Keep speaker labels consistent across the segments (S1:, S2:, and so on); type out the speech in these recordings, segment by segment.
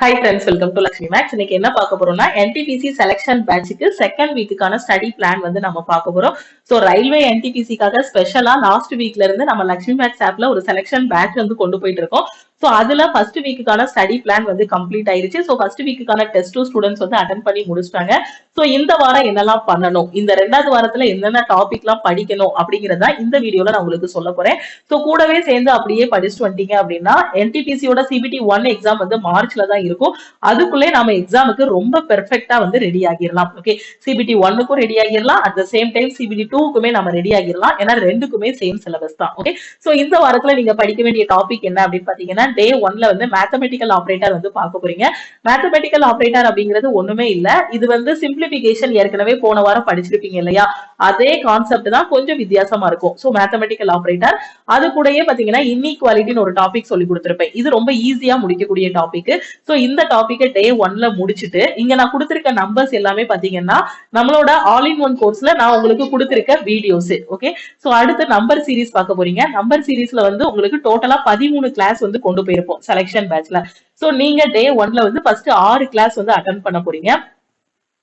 S1: Hi friends, welcome to Lakshmi Max. இன்னைக்கு என்ன பார்க்க போறோம்னா என்டிபிசி செலக்ஷன் பேட்சுக்கு செகண்ட் வீக்குக்கான ஸ்டடி பிளான் வந்து நம்ம பார்க்க போறோம். ஸோ ரயில்வே என்டிபிசிக்காக ஸ்பெஷலா லாஸ்ட் வீக்ல இருந்து நம்ம லக்ஷ்மி மேக்ஸ் ஆப்ல ஒரு செலக்ஷன் பேட்ச் வந்து கொண்டு போயிட்டு இருக்கோம். ஸோ அதுல ஃபர்ஸ்ட் வீக்குக்கான ஸ்டடி பிளான் வந்து கம்ப்ளீட் ஆயிருச்சு. ஸோ ஃபர்ஸ்ட் வீக்குக்கான டெஸ்ட்டும் ஸ்டூடெண்ட்ஸ் வந்து அட்டன் பண்ணி முடிச்சிட்டாங்க. ஸோ இந்த வாரம் என்னெல்லாம் பண்ணணும், இந்த ரெண்டாவது வாரத்துல என்னென்ன டாபிக்லாம் படிக்கணும் அப்படிங்கறத இந்த வீடியோல நான் உங்களுக்கு சொல்ல போறேன். ஸோ கூடவே சேர்ந்து அப்படியே படிச்சுட்டு வந்துட்டீங்க அப்படின்னா என்டிபிசியோட சிபிடி 1 எக்ஸாம் வந்து மார்ச்ல தான் இருக்கும். அதுக்குள்ளே நாம எக்ஸாமுக்கு ரொம்ப பெர்ஃபெக்ட்டா வந்து ரெடி ஆகிடலாம். ஓகே, சிபிடி 1க்கும் ரெடி ஆகிடலாம், at the same time CBT 2க்குமே நம்ம ரெடி ஆகிடலாம். ஏன்னா ரெண்டுக்குமே சேம் சிலபஸ் தான். ஓகே, சோ இந்த வாரத்துல நீங்க படிக்க வேண்டிய டாபிக் என்ன அப்படின்னு பாத்தீங்கன்னா, டே 1ல வந்து மேத்தமெட்டிக்கல் ஆபரேட்டர் வந்து பார்க்க போறீங்க. மேத்தமெட்டிக்கல் ஆபரேட்டர் அப்படிங்கிறது ஒண்ணுமே இல்ல, இது வந்து சிம்பிளிபிகேஷன். ஏற்கனவே போன வாரம் படிச்சிருப்பீங்க இல்லையா, அதே கான்செப்ட் தான், கொஞ்சம் வித்தியாசமா இருக்கும். சோ மேத்தமெட்டிக்கல் ஆபரேட்டர், அது கூடயே பாத்தீங்கன்னா இன்இக்வாலிட்டின்னு ஒரு டாபிக் சொல்லி கொடுத்திருப்பேன். இது ரொம்ப ஈஸியா முடிக்கக்கூடிய டாபிக். சோ இந்த டாபிக் டே 1ல முடிச்சிட்டு இங்க நான் கொடுத்திருக்க நம்பர்ஸ் எல்லாமே பாத்தீங்கன்னா நம்மளோட ஆல் இன் ஒன் கோர்ஸ்ல நான் உங்களுக்கு கொடுத்திருக்க வீடியோஸ். ஓகே, சோ அடுத்து நம்பர் சீரிஸ் பார்க்க போறீங்க. நம்பர் சீரிஸ்ல வந்து உங்களுக்கு டோட்டலா 13 கிளாஸ் வந்து கொண்டு போயிருப்போம் செலக்ஷன் பேட்ச்ல. சோ நீங்க டே 1ல வந்து ஃபர்ஸ்ட் 6 கிளாஸ் வந்து அட்டெண்ட் பண்ண போறீங்க.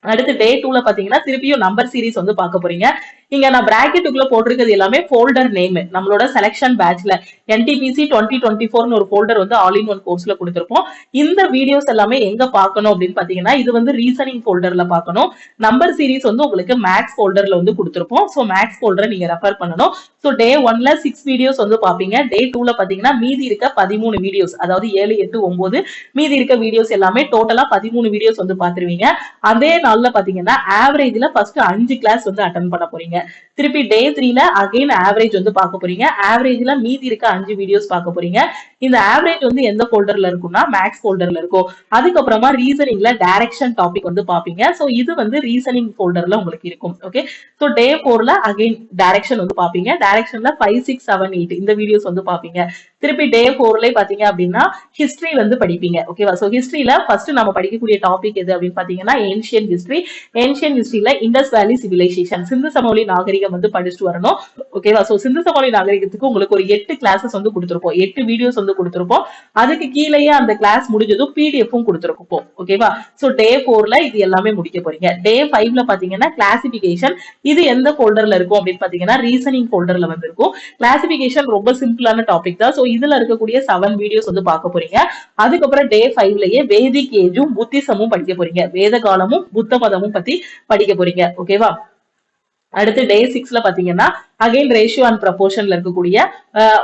S1: அடுத்து டே 2ல பாத்தீங்கன்னா திருப்பியும் நம்பர் சீரிஸ் வந்து பார்க்க போறீங்க. இங்க நான் பிராக்கெட்டுக்குள்ள போட்டிருக்கிறது எல்லாமே ஃபோல்டர் நேம். நம்மளோட செலக்ஷன் பேட்ச்ல என்டிபிசி 2024 ஒரு ஃபோல்டர் வந்து ஆல் இன் ஒன் கோர்ஸ்ல கொடுத்திருப்போம். இந்த வீடியோஸ் எல்லாமே எங்க பார்க்கணும் அப்படின்னு பாத்தீங்கன்னா, இது வந்து ரீசனிங் ஃபோல்டர்ல பார்க்கணும். நம்பர் சீரிஸ் வந்து உங்களுக்கு மேக்ஸ் ஃபோல்டர்ல வந்து கொடுத்திருப்போம். சோ மேக்ஸ் ஃபோல்டரை நீங்க ரெஃபர் பண்ணணும். சோ டே 1ல 6 வீடியோஸ் வந்து பாப்பீங்க. டே 2ல பாத்தீங்கன்னா மீதி இருக்க 13 வீடியோஸ், அதாவது 7, 8, 9 மீதி இருக்க வீடியோஸ் எல்லாமே டோட்டலா 13 வீடியோஸ் வந்து பாத்துருவீங்க. அதே நாள்ல பாத்தீங்கன்னா ஆவரேஜ்ல ஃபர்ஸ்ட் 5 கிளாஸ் வந்து அட்டெண்ட் பண்ண போறீங்க. திருப்பி டே 3ல அகைன் ஆவரேஜ் வந்து பார்க்க போறீங்க. ஆவரேஜ்ல மீதி இருக்க 5 வீடியோஸ் பார்க்க போறீங்க. இந்த ஆவரேஜ் வந்து எந்த ஃபோல்டர்ல இருக்கும்னா மேக்ஸ் ஃபோல்டர்ல இருக்கும். அதுக்கப்புறமா ரீசனிங்ல டைரக்ஷன் டாபிக் வந்து பாப்பீங்க. சோ இது வந்து ரீசனிங் ஃபோல்டர்ல உங்களுக்கு இருக்கும். ஓகே, சோ டே 4ல அகைன் டைரக்ஷன் வந்து பாப்பீங்க. டைரக்ஷன்ல 5, 6, 7, 8 இந்த வீடியோஸ் வந்து பாப்பீங்க. திருப்பி டே 4ல பாத்தீங்க அப்படின்னா ஹிஸ்டரி வந்து படிப்பீங்க. ஓகேவா, சோ ஹிஸ்டரியில ஃபர்ஸ்ட் நம்ம படிக்கக்கூடிய டாபிக் எது அப்படின்னு பாத்தீங்கன்னா ancient history. Ancient ஹிஸ்டரியில Indies valley civilisation, சிந்து சமவெளி நாகரிகம் வந்து படிச்சுட்டு வரணும். ஓகேவா, சோ சிந்து சமவெளி நாகரிகத்துக்கு உங்களுக்கு ஒரு 8 கிளாஸஸ் வந்து கொடுத்திருப்போம், 8 வீடியோஸ் வந்து கொடுத்திருப்போம். அதுக்கு கீழேயே அந்த கிளாஸ் முடிஞ்சதும் பிடிஎஃப்பும் கொடுத்திருப்போம். ஓகேவா, சோ டே 4ல இது எல்லாமே முடிக்க போறீங்க. டே 5ல பாத்தீங்கன்னா கிளாசிபிகேஷன். இது எந்த ஃபோல்டர்ல இருக்கும் அப்படின்னு பாத்தீங்கன்னா ரீசனிங் ஃபோல்டர்ல வந்து இருக்கும். கிளாசிபிகேஷன் ரொம்ப சிம்பிளான டாபிக் தான். சோ இதுல இருக்கக்கூடிய 7 வீடியோஸ் வந்து பார்க்க போறீங்க. அதுக்கப்புறம் டே 5லயே வேதிக் ஏஜும் புத்திசமும் படிக்க போறீங்க. வேத காலமும் புத்த மதமும் பத்தி படிக்க போறீங்க. ஓகேவா, அடுத்து டே 6ல பாத்தீங்கன்னா அகைன் ரேஷியோ அண்ட் ப்ரப்போர்ஷன்ல இருக்கக்கூடிய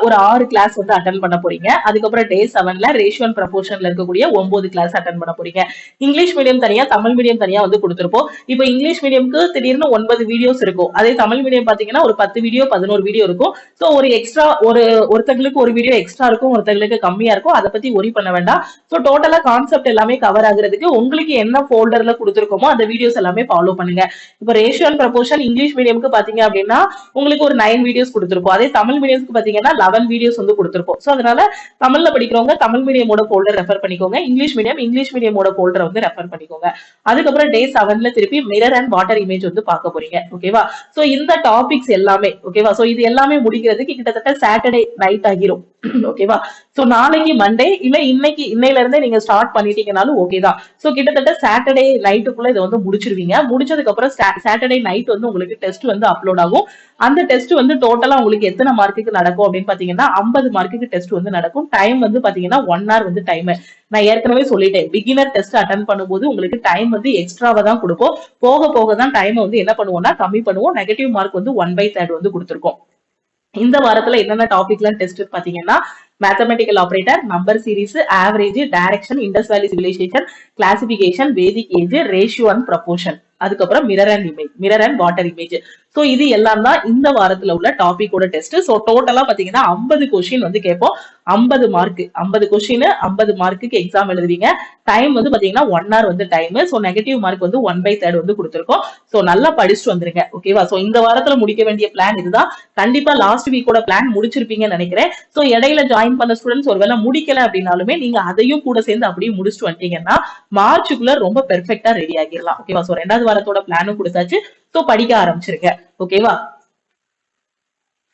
S1: ஒரு 6 கிளாஸ் வந்து அட்டன் பண்ண போறீங்க. அதுக்கப்புறம் டே 7ல ரேஷியோ அண்ட் ப்ரப்போர்ஷன்ல இருக்கக்கூடிய 9 கிளாஸ் அட்டன் பண்ண போறீங்க. இங்கிலீஷ் மீடியம் தனியா, தமிழ் மீடியம் தனியா வந்து கொடுத்திருப்போம். இப்போ இங்கிலீஷ் மீடியம்க்கு திடீர்னு 9 வீடியோஸ் இருக்கும். அதே தமிழ் மீடியம் பாத்தீங்கன்னா ஒரு 10 வீடியோ 11 வீடியோ இருக்கும். சோ ஒரு எக்ஸ்ட்ரா ஒருத்தங்களுக்கு ஒரு வீடியோ எக்ஸ்ட்ரா இருக்கும், ஒருத்தங்களுக்கு கம்மியா இருக்கும். அதை பத்தி ஒரி பண்ண வேண்டாம். சோ டோட்டலா கான்செப்ட் எல்லாமே கவர் ஆகுறதுக்கு உங்களுக்கு என்ன ஃபோல்டர்ல கொடுத்திருக்கோமோ அந்த வீடியோஸ் எல்லாமே ஃபாலோ பண்ணுங்க. இப்போ ரேஷியோ அண்ட் ப்ரப்போர்ஷன் இங்கிலீஷ் மீடியம்க்கு பாத்தீங்க அப்படின்னா உங்களுக்கு ஒரு 9 வீடியோஸ் கொடுத்திருப்போம். அதே தமிழ் மீடியம்க்கு பாத்தீங்கன்னா 11 வீடியோஸ் வந்து கொடுத்திருப்போம். சோ அதனால தமிழ்ல படிக்கிறவங்க தமிழ் மீடியமோட ஃபோல்டர் ரெஃபர் பண்ணிக்கோங்க. இங்கிலீஷ் மீடியமோட ஃபோல்டர் வந்து ரெஃபர் பண்ணிக்கோங்க. அதுக்கப்புறம் டே 7ல திருப்பி மிரர் அண்ட் வாட்டர் இமேஜ் வந்து பார்க்க போறீங்க. ஓகேவா, சோ இந்த டாபிக்ஸ் எல்லாமே ஓகேவா, சோ இது எல்லாமே முடிக்கிறதுக்கு கிட்டத்தட்ட சாட்டர்டே நைட் ஆகிரும். ஓகேவா, சோ நாளைக்கு மண்டே இல்ல இன்னையில இருந்தே நீங்க ஸ்டார்ட் பண்ணிட்டீங்கனாலும் ஓகே தான். சோ கிட்டத்தட்ட சாட்டர்டே நைட்டுக்குள்ள இதை வந்து முடிச்சிருவீங்க. முடிச்சதுக்கு அப்புறம் சாட்டர்டே நைட் வந்து உங்களுக்கு டெஸ்ட் வந்து அப்லோட் ஆகும். அந்த டெஸ்ட் வந்து டோட்டலா உங்களுக்கு எத்தனை மார்க்குக்கு நடக்கும் அப்படின்னு பாத்தீங்கன்னா 50 மார்க்குக்கு டெஸ்ட் வந்து நடக்கும். டைம் வந்து பாத்தீங்கன்னா 1 hour வந்து டைம். நான் ஏற்கனவே சொல்லிட்டேன், பிகினர் டெஸ்ட் அட்டன் பண்ணும்போது உங்களுக்கு டைம் வந்து எக்ஸ்ட்ராவா தான் கொடுப்போம். போக போக தான் டைம் வந்து என்ன பண்ணுவோம்னா கம்மி பண்ணுவோம். நெகட்டிவ் மார்க் வந்து 1/3 வந்து கொடுத்திருக்கோம். இந்த வாரத்துல என்னென்ன டாபிக்லாம் டெஸ்ட் பாத்தீங்கன்னா mathematical operator, number series, average, direction, Indus valley civilisation, classification, Vedic age, ratio and proportion, அதுக்கப்புறம் mirror and water image. So இது எல்லாம் தான் இந்த வாரத்துல உள்ள டாபிக்கோட டெஸ்ட். சோ டோட்டலா பாத்தீங்கன்னா 50 கொஸ்டின் வந்து கேட்போம். 50 மார்க், 50 கொஸ்டின் 50 மார்க்குக்கு எக்ஸாம் எழுதுவீங்க. டைம் வந்து பாத்தீங்கன்னா 1 hour வந்து டைம். சோ நெகட்டிவ் மார்க் வந்து 1/3 வந்து கொடுத்திருக்கோம். சோ நல்லா படிச்சுட்டு வந்துருங்க. ஓகேவா, சோ இந்த வாரத்துல முடிக்க வேண்டிய பிளான் இதுதான். கண்டிப்பா லாஸ்ட் வீக்கோட பிளான் முடிச்சிருப்பீங்கன்னு நினைக்கிறேன். சோ இடையில ஜாயின் பண்ண ஸ்டூடெண்ட்ஸ் ஒருவேளை முடிக்கல அப்படின்னாலுமே நீங்க அதையும் கூட சேர்ந்து அப்படியே முடிச்சுட்டு வந்துட்டீங்கன்னா மார்ச்சுக்குள்ள ரொம்ப பெர்ஃபெக்ட்டா ரெடி ஆகிடலாம். ஓகேவா, சோ ரெண்டாவது வாரத்தோட பிளானும் கொடுத்தாச்சு. சோ படிக்க ஆரம்பிச்சிருங்க. ஓகேவா,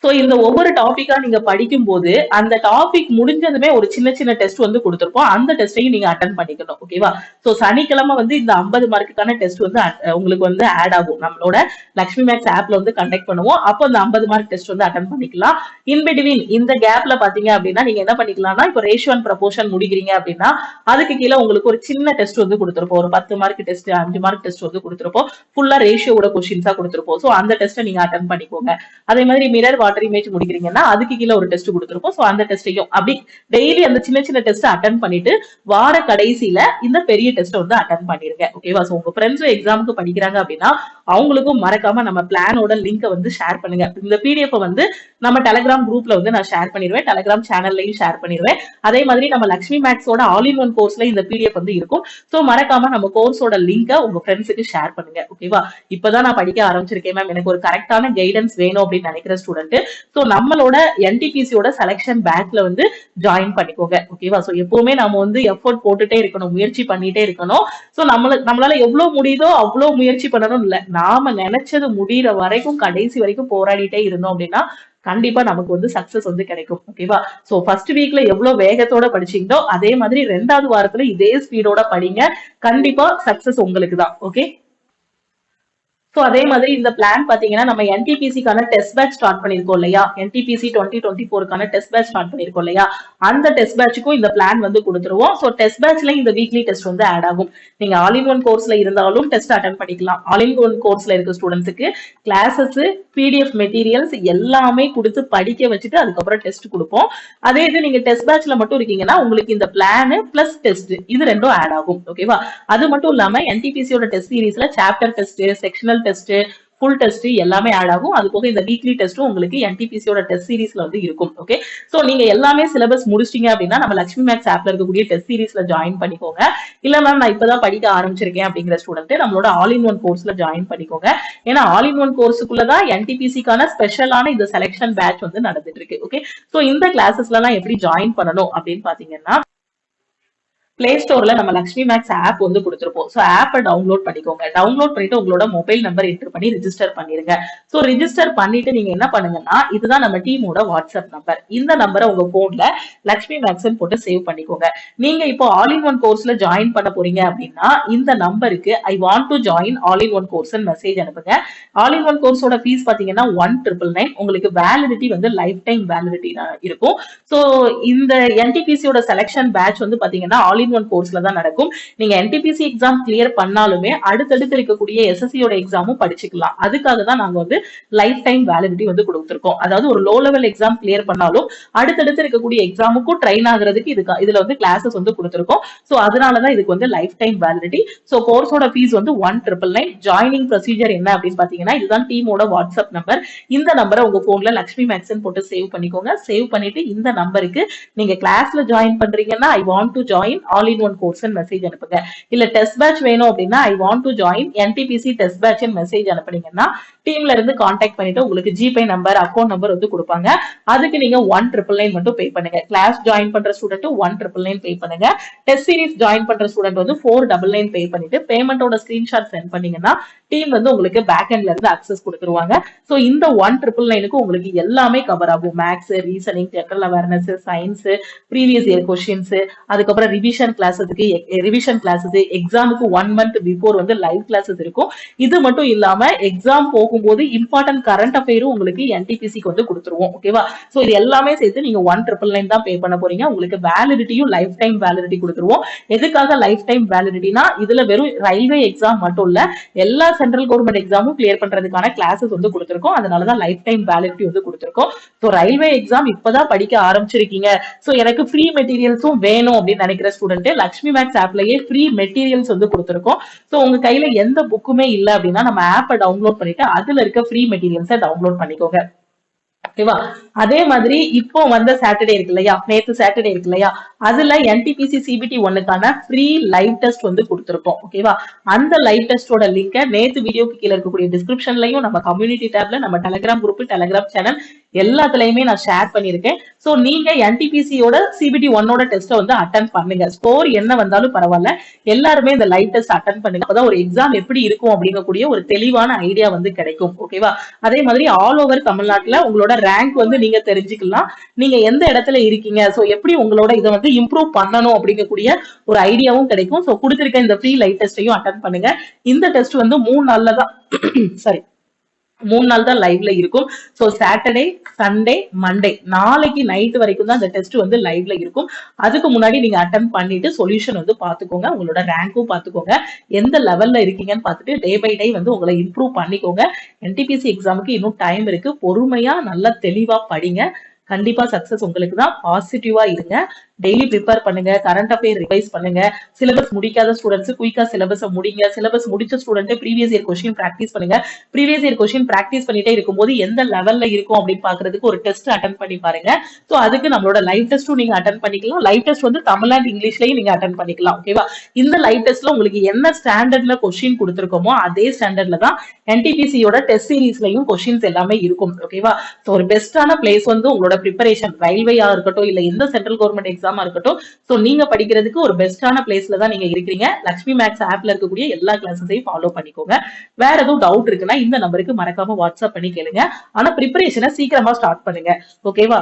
S1: சோ இந்த ஒவ்வொரு டாபிக்கா நீங்க படிக்கும் போது அந்த டாபிக் முடிஞ்சதுமே ஒரு சின்ன சின்ன டெஸ்ட் வந்து கொடுத்திருப்போம். அந்த டெஸ்டையும் நீங்க அட்டன் பண்ணிக்கணும். ஓகேவா? சோ சனிக்கிழமை வந்து இந்த 50 மார்க்குக்கான டெஸ்ட் வந்து உங்களுக்கு வந்து ஆட் ஆகும். நம்மளோட லக்ஷ்மி மேக்ஸ் ஆப்ல வந்து கண்டக்ட் பண்ணுவோம். அப்போ அந்த 50 மார்க் டெஸ்ட் வந்து அட்டன் பண்ணிக்கலாம். இன் பிட்வீன் இந்த கேப்ல பாத்தீங்க அப்படின்னா நீங்க என்ன பண்ணிக்கலாம்னா, இப்போ ரேஷியோ அண்ட் ப்ரொபோர்ஷன் முடிக்கிறீங்க அப்படின்னா அதுக்கு கீழே உங்களுக்கு ஒரு சின்ன டெஸ்ட் வந்து கொடுத்திருப்போம். ஒரு 10 மார்க் டெஸ்ட், 5 மார்க் டெஸ்ட் வந்து கொடுத்திருப்போம். ஃபுல்லா ரேஷியோட கொஸ்டின்ஸா கொடுத்திருப்போம். சோ அந்த டெஸ்ட்டை நீங்க அட்டன் பண்ணிக்கோங்க. அதே மாதிரி மிரர் வாட்டர் இமேஜ் முடிக்கிறீங்கன்னா அதுக்கு கீழே ஒரு டெஸ்ட் கொடுத்திருப்போம். சோ அந்த டெஸ்டையும் அப்படி டெய்லி அந்த சின்ன சின்ன டெஸ்ட் அட்டன் பண்ணிட்டு வார கடைசியில இந்த பெரிய டெஸ்ட் வந்து அட்டன் பண்ணிருங்க. ஓகேவா? சோ உங்க ஃப்ரெண்ட்ஸும் எக்ஸாமுக்கு படிக்கிறாங்க அப்படின்னா அவங்களுக்கும் மறக்காம நம்ம பிளானோட லிங்க் வந்து ஷேர் பண்ணுங்க. இந்த பிடிஎஃப் வந்து நம்ம டெலிகிராம் குரூப்ல வந்து நான் ஷேர் பண்ணிடுவேன். டெலிகிராம் சேனல்லையும் ஷேர் பண்ணிடுவேன். அதே மாதிரி நம்ம லக்ஷ்மி மேக்ஸோட ஆல் இன் ஒன் கோர்ஸ்ல இந்த பிடிஎஃப் வந்து இருக்கும். சோ மறக்காம நம்ம கோர்ஸோட லிங்கை உங்க ஃப்ரெண்ட்ஸுக்கு ஷேர் பண்ணுங்க. ஓகேவா? இப்பதான் நான் படிக்க ஆரம்பிச்சிருக்கேன் மேம், எனக்கு ஒரு கரெக்டான கைடன்ஸ் வேணும் அப்படின்னு நினைக்கிற ஸ்டூடெண்ட் சோ நம்மளோட என்டிபிசியோட செலக்ஷன் பேட்ச்ல வந்து ஜாயின் பண்ணிக்கோங்க. ஓகேவா? சோ எப்பவுமே நம்ம வந்து எஃபோர்ட் போட்டுட்டே இருக்கணும், முயற்சி பண்ணிட்டே இருக்கணும். சோ நம்மளால எவ்வளவு முடியுதோ அவ்வளவு முயற்சி பண்ணணும் இல்ல, நாம நினைச்சது முடியற வரைக்கும் கடைசி வரைக்கும் போராடிட்டே இருந்தோம் அப்படின்னா கண்டிப்பா நமக்கு வந்து சக்சஸ் வந்து கிடைக்கும். ஓகேவா? சோ ஃபர்ஸ்ட் வீக்ல எவ்வளவு வேகத்தோட படிச்சீங்களோ அதே மாதிரி 2வது வாரத்துல இதே ஸ்பீடோட படிங்க. கண்டிப்பா சக்சஸ் உங்களுக்கு தான். ஓகே. சோ அதே மாதிரி இந்த பிளான் பாத்தீங்கன்னா நம்ம என்டிபிசிக்கான டெஸ்ட் பேட்ச் ஸ்டார்ட் பண்ணிருக்கோம் இல்லையா, என்டிபிசி 2024க்கான டெஸ்ட் பேட்ச் ஸ்டார்ட் பண்ணிருக்கோம் இல்லையா, அந்த டெஸ்ட் பேட்சுக்கும் இந்த பிளான் வந்து கொடுத்துருவோம். சோ டெஸ்ட் பேட்ச்ல இந்த வீக்லி டெஸ்ட் வந்து ஆட் ஆகும். நீங்க ஆல் இன் ஒன் கோர்ஸ்ல இருந்தாலும் டெஸ்ட் அட்டன் பண்ணிக்கலாம். ஆல் இன் ஒன் கோர்ஸ்ல இருக்க ஸ்டூடெண்ட்ஸுக்கு கிளாஸஸ், பிடிஎஃப் மெட்டீரியல்ஸ் எல்லாமே கொடுத்து படிக்க வச்சுட்டு அதுக்கப்புறம் டெஸ்ட் கொடுப்போம். அதே இது நீங்க டெஸ்ட் பேட்ச்ல மட்டும் இருக்கீங்கன்னா உங்களுக்கு இந்த பிளான் பிளஸ் டெஸ்ட் இது ரெண்டும் ஆட் ஆகும். ஓகேவா? அது மட்டும் இல்லாம என்டிபிசியோட டெஸ்ட் சீரீஸ்ல chapter test, sectional test, full test எல்லாமே ஆட் ஆகும். அது போக இந்த வீக்லி டெஸ்டும் உங்களுக்கு என்டிபிசியோட டெஸ்ட் சீரீஸ்ல வந்து இருக்கும். ஓகே. சோ நீங்க எல்லாமே சிலபஸ் முடிச்சிட்டீங்க அப்படின்னா நம்ம லக்ஷ்மி மேக்ஸ் ஆப்ல இருக்கக்கூடிய டெஸ்ட் சீரீஸ்ல ஜாயின் பண்ணிக்கோங்க. இல்ல மேம் நான் இப்பதான் படிக்க ஆரம்பிச்சிருக்கேன் அப்படிங்கிற ஸ்டூடெண்ட் நம்மளோட ஆல் இன் ஒன் கோர்ஸ்ல ஜாயின் பண்ணிக்கோங்க. ஏன்னா ஆல் இன் ஒன் கோர்ஸுக்குள்ளதான் என்டிபிசிக்கான ஸ்பெஷலான இந்த செலக்ஷன் பேட்ச் வந்து நடந்துட்டு இருக்கு. ஓகே. சோ இந்த கிளாஸஸ்ல எல்லாம் எப்படி ஜாயின் பண்ணணும் அப்படின்னு பாத்தீங்கன்னா பிளே ஸ்டோர்ல நம்ம லக்ஷ்மி மேக்ஸ் ஆப் வந்து கொடுத்துருப்போம். ஸோ ஆப்பை டவுன்லோட் பண்ணிக்கோங்க. டவுன்லோட் பண்ணிட்டு உங்களோட மொபைல் நம்பர் என்டர் பண்ணி ரிஜிஸ்டர் பண்ணிருங்க. ஸோ ரிஜிஸ்டர் பண்ணிட்டு நீங்க என்ன பண்ணுங்கன்னா இதுதான் நம்ம டீமோட வாட்ஸ்அப் நம்பர். இந்த நம்பரை உங்க போன்ல லக்ஷ்மி மேக்ஸ் போட்டு சேவ் பண்ணிக்கோங்க. நீங்க இப்போ ஆல் இன் ஒன் கோர்ஸ்ல ஜாயின் பண்ண போறீங்க அப்படின்னா இந்த நம்பருக்கு ஐ want to join all in one course message அனுப்புங்க. ஆல் இன் ஒன் கோர்ஸோட ஃபீஸ் பாத்தீங்கன்னா 1999. உங்களுக்கு வேலிடிட்டி வந்து லைஃப் டைம் வேலிடிட்டி இருக்கும். ஸோ இந்த என்டிபிசியோட செலக்ஷன் பேட்ச் வந்து பாத்தீங்கன்னா ஆல் இன் ஒன் கோர்ஸ்ல தான் நடக்கும். நீங்க என்டிபிசி எக்ஸாம் கிளியர் பண்ணாலுமே அடுத்தடுத்து இருக்கக்கூடிய எஸ்எஸ்சியோட எக்ஸாமும் படிச்சுக்கலாம். அதுக்காக தான் நாங்க வந்து லைஃப் டைம் வேலிடிட்டி வந்து கொடுத்திருக்கோம். அதாவது ஒரு லோ லெவல் எக்ஸாம் கிளியர் பண்ணாலும் அடுத்தடுத்து இருக்கக்கூடிய எக்ஸாமுக்கும் ட்ரெயின் ஆகுறதுக்கு இதுல வந்து கிளாஸஸ் வந்து கொடுத்திருக்கோம். சோ அதனாலதான் இதுக்கு வந்து லைஃப் டைம் வேலிடிட்டி. சோ கோர்ஸோட ஃபீஸ் வந்து 1999. ஜாயினிங் ப்ரொசீஜர் என்ன அப்படின்னு பாத்தீங்கன்னா இதுதான் டீமோட வாட்ஸ்அப் நம்பர். இந்த நம்பரை உங்க போன்ல லக்ஷ்மி மேக்ஸ் போட்டு சேவ் பண்ணிக்கோங்க. சேவ் பண்ணிட்டு இந்த நம்பருக்கு நீங்க கிளாஸ்ல ஜாயின் பண்றீங்கன்னா I want to join all in one course message அனுப்புங்க. இல்ல டெஸ்ட் பேட்ச் வேணும் அப்படின்னா I want to join NTPC test batch message அனுப்புனீங்கன்னா டீம்ல இருந்து கான்டாக்ட் பண்ணிட்டு உங்களுக்கு ஜிபே நம்பர், அக்கௌண்ட் நம்பர் வந்து கொடுப்பாங்க. அதுக்கு நீங்க 1999 மட்டும் பே பண்ணுங்க. கிளாஸ் ஜாயின் பண்ற ஸ்டூடெண்ட் 1999 பே பண்ணுங்க. டெஸ்ட் சீரிஸ் ஜாயின் பண்ற ஸ்டூடெண்ட் வந்து 499 பே பண்ணிட்டு பேமெண்டோட ஸ்கிரீன்ஷாட் சென்ட் பண்ணீங்கன்னா டீம் வந்து உங்களுக்கு பேக் எண்ட்ல இருந்து அக்சஸ் கொடுத்துருவாங்க. சோ இந்த 1999க்கு உங்களுக்கு எல்லாமே கவர் ஆகும். Maths, reasoning, general awareness, science, previous year questions, அதுக்கப்புறம் ரிவிஷன் கிளாஸஸ்க்கு எக்ஸாமுக்கு 1 month பிஃபோர் வந்து லைவ் கிளாஸஸ் இருக்கும். இது மட்டும் இல்லாம எக்ஸாம் போகும்போது இம்பார்ட்டன்ட் கரண்ட் அஃபேரும் உங்களுக்கு என்டிபிசிக்கு வந்து கொடுத்துருவோம். ஓகேவா? சோ இது எல்லாமே சேர்த்து நீங்க 1999 தான் பே பண்ண போறீங்க. உங்களுக்கு வேலிடிட்டியும் லைஃப் டைம் வேலிடிட்டி கொடுத்துருவோம். எதுக்காக லைஃப் டைம் வேலிடிட்டினா இதுல வெறும் ரயில்வே எக்ஸாம் மட்டும் இல்ல, எல்லா சென்ட்ரல் கவர்மெண்ட் எக்ஸாமும் கிளியர் பண்றதுக்கான கிளாஸஸ் வந்து கொடுத்துருக்கோம். அதனாலதான் லைஃப் டைம் வேலிடிட்டி வந்து கொடுத்துருக்கோம். சோ ரயில்வே எக்ஸாம் இப்பதான் படிக்க ஆரம்பிச்சிருக்கீங்க, சோ எனக்கு ஃப்ரீ மெட்டீரியல்ஸும் வேணும் அப்படின்னு நினைக்கிற ஸ்டூடெண்ட் லக்ஷ்மி மேக்ஸ் ஆப்லயே ஃப்ரீ மெட்டீரியல்ஸ் வந்து கொடுத்துருக்கோம். சோ உங்க கையில எந்த புக்குமே இல்ல அப்படின்னா நம்ம ஆப்பை டவுன்லோட் பண்ணிட்டு அதுல இருக்க ஃப்ரீ மெட்டீரியல்ஸை டவுன்லோட் பண்ணிக்கோங்க. ஓகேவா? அதே மாதிரி இப்போ வந்த சாட்டர்டே இருக்கு இல்லையா, நேத்து சாட்டர்டே இருக்கு இல்லையா, அதுல என்டிபிசி சிபிடி 1க்கான ஃப்ரீ லைவ் டெஸ்ட் வந்து கொடுத்திருப்போம். ஓகேவா? அந்த லைவ் டெஸ்டோட லிங்கை நேத்து வீடியோக்கு கீழே இருக்கக்கூடிய டிஸ்கிரிப்ஷன்லயும் நம்ம கம்யூனிட்டி டேப்ல நம்ம டெலிகிராம் குரூப், டெலிகிராம் சேனல் எல்லாத்துலயுமே நான் ஷேர் பண்ணிருக்கேன். சோ நீங்க என்டிபிசியோட சிபிடி 1ஓட டெஸ்ட்டை வந்து அட்டன் பண்ணுங்க. ஸ்கோர் என்ன வந்தாலும் பரவாயில்ல, எல்லாருமே இந்த லைவ் டெஸ்ட் அட்டன் பண்ணுங்க. அப்பதான் ஒரு எக்ஸாம் எப்படி இருக்கும் அப்படிங்கக்கூடிய ஒரு தெளிவான ஐடியா வந்து கிடைக்கும். ஓகேவா? அதே மாதிரி ஆல் ஓவர் தமிழ்நாட்டுல உங்களோட ரேங்க் வந்து நீங்க தெரிஞ்சுக்கலாம். நீங்க எந்த இடத்துல இருக்கீங்க, சோ எப்படி உங்களோட இதை வந்து இம்ப்ரூவ் பண்ணணும் அப்படிங்கக்கூடிய ஒரு ஐடியாவும் கிடைக்கும். சோ கொடுத்திருக்க இந்த ஃப்ரீ லைவ் டெஸ்டையும் அட்டன் பண்ணுங்க. இந்த டெஸ்ட் வந்து 3 நாள்ல தான் சாரி 3 நாள் தான் லைவ்ல இருக்கும். சோ சாட்டர்டே, சண்டே, மண்டே நாளைக்கு நைட் வரைக்கும் தான் இந்த டெஸ்ட் வந்து லைவ்ல இருக்கும். அதுக்கு முன்னாடி நீங்க அட்டன் பண்ணிட்டு சொல்யூஷன் வந்து பாத்துக்கோங்க, உங்களோட ரேங்க்கும் பாத்துக்கோங்க, எந்த லெவல்ல இருக்கீங்கன்னு பார்த்துட்டு டே பை டே வந்து உங்களை இம்ப்ரூவ் பண்ணிக்கோங்க. என்டிபிசி எக்ஸாமுக்கு இன்னும் டைம் இருக்கு. பொறுமையா நல்லா தெளிவா படிங்க. கண்டிப்பா சக்சஸ் உங்களுக்கு தான். பாசிட்டிவா இருங்க. டெய்லி ப்ரிப்பேர் பண்ணுங்க, கரண்ட் அஃபேர் ரிவைஸ் பண்ணுங்க. சிலபஸ் முடிக்காத ஸ்டூடெண்ட்ஸ் குயிக்கா சிலபஸ் முடிங்க. சிலபஸ் முடிச்ச student previous year question practice பண்ணுங்க. ப்ரீவியஸ் இயர் கொஸ்டின் பிராக்டிஸ் பண்ணிட்டே இருக்கும்போது எந்த லெவல்ல இருக்கும் அப்படின்னு பாக்குறதுக்கு ஒரு டெஸ்ட் அட்டன் பண்ணி பாருங்க. சோ அதுக்கு நம்மளோட லைவ் டெஸ்டும் நீங்க அட்டன் பண்ணிக்கலாம். லைவ் டெஸ்ட் வந்து தமிழ் அண்ட் இங்கிலீஷ்லயும் நீங்க அட்டன் பண்ணிக்கலாம். ஓகேவா? இந்த லைவ் டெஸ்ட்ல உங்களுக்கு என்ன ஸ்டாண்டர்ட்ல கொஸ்டின் கொடுத்திருக்கோமோ அதே ஸ்டாண்டர்ட்ல தான் என்டிபிசியோட டெஸ்ட் சீரீஸ்லயும் கொஸ்டின்ஸ் எல்லாமே இருக்கும். ஓகேவா? சோ ஒரு பெஸ்டான பிளேஸ் வந்து உங்களோட ப்ரிப்பரேஷன் ரயில்வேயா இருக்கட்டும், இல்ல எந்த சென்ட்ரல் கவர்மெண்ட் எக்ஸாமா இருக்கட்டும், சோ நீங்க படிக்கிறதுக்கு ஒரு பெஸ்டான பிளேஸ்ல தான் நீங்க இருக்கீங்க. லக்ஷ்மி மேக்ஸ் ஆப்ல இருக்கக்கூடிய எல்லா கிளாஸஸையும் ஃபாலோ பண்ணிக்கோங்க. வேற எதுவும் டவுட் இருக்குன்னா இந்த நம்பருக்கு மறக்காம வாட்ஸ்அப் பண்ணி கேளுங்க. ஆனா ப்ரிப்பரேஷனை சீக்கிரமா ஸ்டார்ட் பண்ணுங்க. ஓகேவா?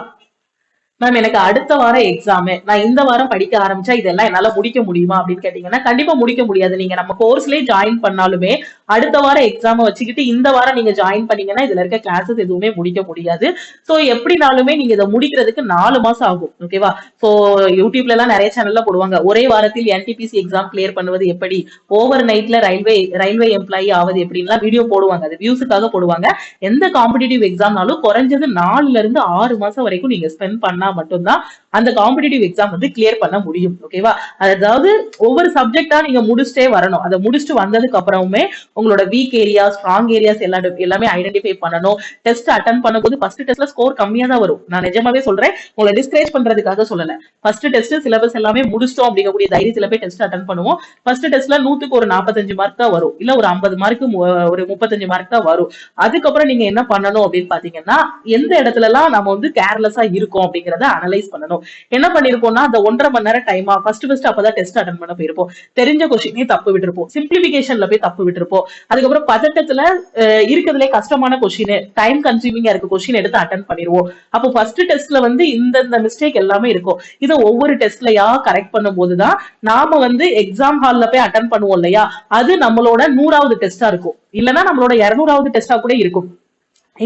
S1: மேம் எனக்கு அடுத்த வாரம் எக்ஸாம், நான் இந்த வாரம் படிக்க ஆரம்பிச்சா இதெல்லாம் என்னால முடிக்க முடியுமா அப்படின்னு கேட்டீங்கன்னா கண்டிப்பா முடிக்க முடியாது. நீங்க நம்ம கோர்ஸ்லயே ஜாயின் பண்ணாலுமே அடுத்த வாரம் எக்ஸாம் வச்சுக்கிட்டு இந்த வாரம் நீங்க ஜாயின் பண்ணீங்கன்னா இதுல இருக்க கிளாஸஸ் எதுவுமே முடிக்க முடியாது. சோ எப்படினாலுமே நீங்க இதை முடிக்கிறதுக்கு 4 மாசம் ஆகும். ஓகேவா? சோ யூடியூப்ல எல்லாம் நிறைய சேனல்ல போடுவாங்க, ஒரே வாரத்தில் என்டிபிசி எக்ஸாம் கிளியர் பண்ணுவது எப்படி, ஓவர் நைட்ல ரயில்வே எம்ப்ளாயி ஆவது எப்படின்லாம் வீடியோ போடுவாங்க. அது வியூஸுக்காக போடுவாங்க. எந்த காம்படிட்டிவ் எக்ஸாம்னாலும் குறைஞ்சது 4ல இருந்து 6 மாசம் வரைக்கும் நீங்க ஸ்பெண்ட் பண்ணா மட்டும்தான் அந்த காம்படிட்டிவ் எக்ஸாம் வந்து கிளியர் பண்ண முடியும். ஓகேவா? அதாவது ஒவ்வொரு சப்ஜெக்டா நீங்க முடிச்சுட்டே வரணும். அதை முடிச்சுட்டு வந்ததுக்கு அப்புறமே உங்களோட வீக் ஏரியா, ஸ்ட்ராங் ஏரியாஸ் எல்லாமே ஐடென்டிஃபை பண்ணணும். டெஸ்ட் அட்டன் பண்ணும்போது ஃபர்ஸ்ட் டெஸ்ட்ல ஸ்கோர் கம்மியா தான் வரும். நான் நிஜமாவே சொல்றேன், உங்களை டிஸ்கரேஜ் பண்றதுக்காக சொல்லல. ஃபர்ஸ்ட் டெஸ்ட் சிலபஸ் எல்லாமே முடிச்சிட்டோம் அப்படிங்கக்கூடிய தைரியத்துல போய் டெஸ்ட் அட்டன் பண்ணுவோம். ஃபர்ஸ்ட் டெஸ்ட்ல 100க்கு ஒரு 45 மார்க் தான் வரும், இல்ல ஒரு 50 மார்க்கு ஒரு 35 மார்க் தான் வரும். அதுக்கப்புறம் நீங்க என்ன பண்ணணும் அப்படின்னு பாத்தீங்கன்னா எந்த இடத்துல எல்லாம் நம்ம வந்து கேர்லெஸ்ஸா இருக்கோம் அப்படிங்கறத அனலைஸ் பண்ணணும். என்ன பண்ணிருப்போம்னா அந்த 1.5 மணி நேரம் டைமா ஃபர்ஸ்ட் அப்பதான் டெஸ்ட் அட்டன் பண்ண போயிருப்போம். தெரிஞ்ச கொஸ்டினே தப்பு விட்டுருப்போம், சிம்பிளிபிகேஷன்ல போய் தப்பு விட்டுருப்போம். அதுக்கப்புறம் பதட்டத்துல இருக்கிறதுலே கஷ்டமான கொஸ்டின், டைம் கன்சூமிங்கா இருக்க கொஸ்டின் எடுத்து அட்டன் பண்ணிடுவோம். அப்போ ஃபர்ஸ்ட் டெஸ்ட்ல வந்து இந்த மிஸ்டேக் எல்லாமே இருக்கும். இதை ஒவ்வொரு டெஸ்ட்லயா கரெக்ட் பண்ணும் போதுதான் நாம வந்து எக்ஸாம் ஹால்ல போய் அட்டன் பண்ணுவோம் இல்லையா, அது நம்மளோட 100வது டெஸ்டா இருக்கும், இல்லைன்னா நம்மளோட 200வது டெஸ்டா கூட இருக்கும்.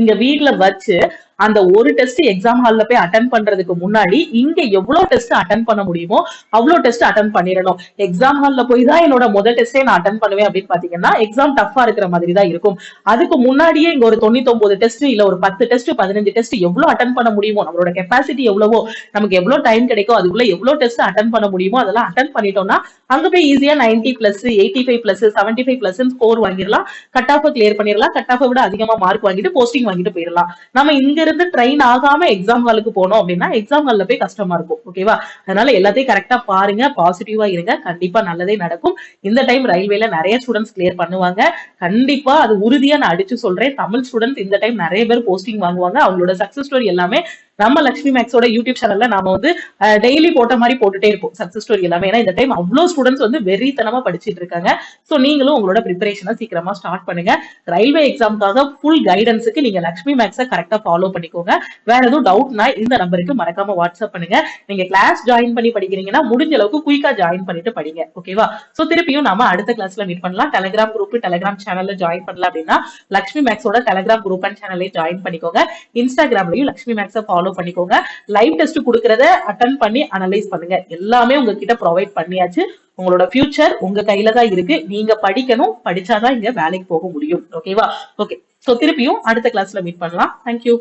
S1: இங்க வீட்ல வச்சு அந்த ஒரு டெஸ்ட் எக்ஸாம் ஹால்ல போய் அட்டன் பண்றதுக்கு முன்னாடி இங்க எவ்வளவு டெஸ்ட் அட்டன் பண்ண முடியுமோ அவ்வளவு டெஸ்ட் அட்டன் பண்ணிடணும். எக்ஸாம் ஹால்ல போய் தான் என்னோட முதல் டெஸ்டே நான் அட்டன் பண்ணுவேன் அப்படின்னு பாத்தீங்கன்னா எக்ஸாம் டஃபா இருக்கிற மாதிரி தான் இருக்கும். அதுக்கு முன்னாடியே இங்க ஒரு 99 டெஸ்ட், இல்ல ஒரு 10 டெஸ்ட் 15 டெஸ்ட் எவ்வளவு அட்டன் பண்ண முடியுமோ, நம்மளோட கெப்பாசிட்டி எவ்வளவோ, நமக்கு எவ்வளவு டைம் கிடைக்கும் அதுக்குள்ள எவ்வளவு டெஸ்ட் அட்டன் பண்ண முடியுமோ அதெல்லாம் அட்டன் பண்ணிட்டோம்னா அங்க போய் ஈஸியா 90+, 85+, 75+ ஸ்கோர் வாங்கிடலாம். கட் ஆஃப் கிளியர் பண்ணிடலாம். கட் ஆஃப் விட அதிகமா மார்க் வாங்கிட்டு போஸ்டிங் வாங்கிட்டு போயிடலாம். நம்ம இங்க இருந்து ட்ரெயின் ஆகாம எக்ஸாம் ஹாலுக்கு போனோம் அப்படின்னா எக்ஸாம் ஹால்ல போய் கஷ்டமா இருக்கும். ஓகேவா? அதனால எல்லாத்தையும் கரெக்டா பாருங்க, பாசிட்டிவா இருங்க, கண்டிப்பா நல்லதே நடக்கும். இந்த டைம் ரயில்வேல நிறைய ஸ்டூடெண்ட்ஸ் கிளியர் பண்ணுவாங்க. கண்டிப்பா அது உறுதியா நான் அடிச்சு சொல்றேன். தமிழ் ஸ்டூடெண்ட்ஸ் இந்த டைம் நிறைய பேர் போஸ்டிங் வாங்குவாங்க. அவங்களோட சக்சஸ் ஸ்டோரி எல்லாமே நம்ம லக்ஷ்மி மேக்ஸோட யூடியூப் சேனல்ல நாம வந்து டெய்லி போட்ட மாதிரி போட்டுட்டே இருப்போம் சக்சஸ் ஸ்டோரி எல்லாமே. ஏன்னா இந்த டைம் அவ்வளவு ஸ்டூடெண்ட்ஸ் வந்து வெறித்தனமா படிச்சுட்டு இருக்காங்க. சோ நீங்களும் உங்களோட ப்ரிப்பரேஷனை சீக்கிரமா ஸ்டார்ட் பண்ணுங்க. ரயில்வே எக்ஸாமுக்காக ஃபுல் கைடன்ஸுக்கு நீங்க லக்ஷ்மி மேக்ஸை கரெக்டா ஃபாலோ பண்ணிக்கோங்க. வேற எதுவும் டவுட்னா இந்த நம்பருக்கு மறக்காம வாட்ஸ்அப் பண்ணுங்க. நீங்க கிளாஸ் ஜாயின் பண்ணி படிக்கிறீங்கன்னா முடிஞ்ச அளவுக்கு குயிக்கா ஜாயின் பண்ணிட்டு படிங்க. ஓகேவா? சோ திருப்பியும் நாம அடுத்த கிளாஸ்ல மீட் பண்ணலாம். டெலிகிராம் குரூப், டெலிகிராம் சேனல்ல ஜாயின் பண்ணலாம் அப்படின்னா லக்ஷ்மி மேக்ஸோட டெலிகிராம் குரூப் அண்ட் சேனலையும் ஜாயின் பண்ணிக்கோங்க. இன்ஸ்டாகிராம்லயும் லக்ஷ்மி மேக்ஸை ஃபாலோ பண்ணிக்கோங்க. லைவ் டெஸ்ட் கொடுக்கறத அட்டன் பண்ணி அனலைஸ் பண்ணுங்க. எல்லாமே உங்ககிட்ட ப்ரொவைட் பண்ணியாச்சு. உங்களோட ஃபியூச்சர் உங்க கையில தான் இருக்கு. நீங்க படிக்கணும், படிச்சாதான் இங்க வேலைக்கு போக முடியும். ஓகேவா? ஓகே. சோ திருப்பியும் அடுத்த கிளாஸ்ல மீட் பண்ணலாம். தேங்க்யூ.